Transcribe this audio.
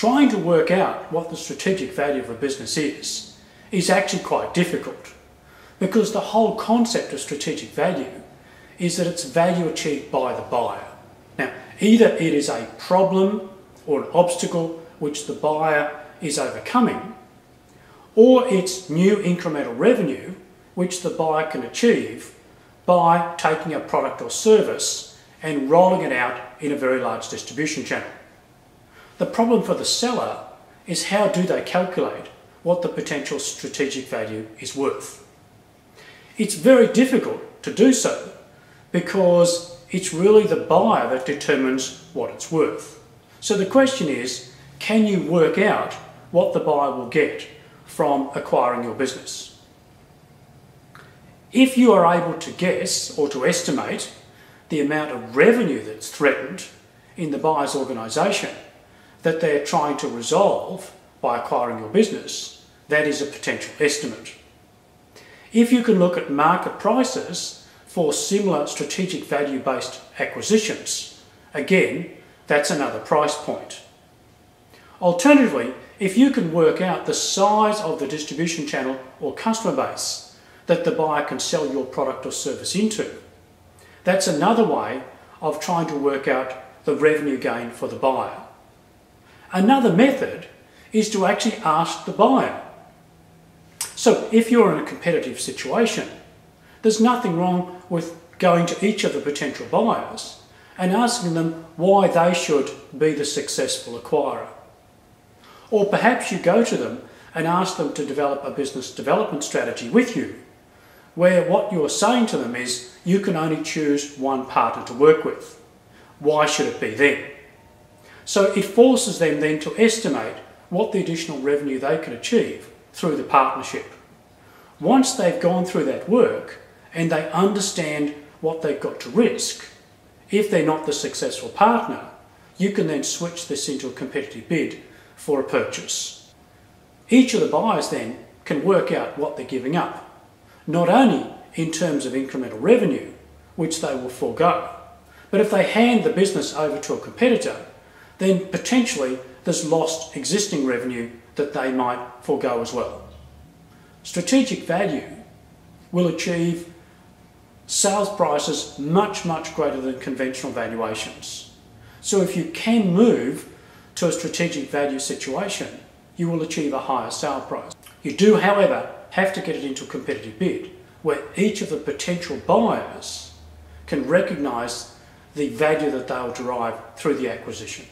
Trying to work out what the strategic value of a business is actually quite difficult, because the whole concept of strategic value is that it's value achieved by the buyer. Now, either it is a problem or an obstacle which the buyer is overcoming, or it's new incremental revenue which the buyer can achieve by taking a product or service and rolling it out in a very large distribution channel. The problem for the seller is, how do they calculate what the potential strategic value is worth? It's very difficult to do so, because it's really the buyer that determines what it's worth. So the question is, can you work out what the buyer will get from acquiring your business? If you are able to guess or to estimate the amount of revenue that's threatened in the buyer's organisation that they're trying to resolve by acquiring your business, that is a potential estimate. If you can look at market prices for similar strategic value-based acquisitions, again, that's another price point. Alternatively, if you can work out the size of the distribution channel or customer base that the buyer can sell your product or service into, that's another way of trying to work out the revenue gain for the buyer. Another method is to actually ask the buyer. So if you're in a competitive situation, there's nothing wrong with going to each of the potential buyers and asking them why they should be the successful acquirer. Or perhaps you go to them and ask them to develop a business development strategy with you, where what you're saying to them is, you can only choose one partner to work with. Why should it be them? So it forces them then to estimate what the additional revenue they can achieve through the partnership. Once they've gone through that work and they understand what they've got to risk, if they're not the successful partner, you can then switch this into a competitive bid for a purchase. Each of the buyers then can work out what they're giving up, not only in terms of incremental revenue, which they will forego, but if they hand the business over to a competitor, then potentially there's lost existing revenue that they might forego as well. Strategic value will achieve sales prices much, much greater than conventional valuations. So if you can move to a strategic value situation, you will achieve a higher sale price. You do, however, have to get it into a competitive bid where each of the potential buyers can recognise the value that they'll derive through the acquisition.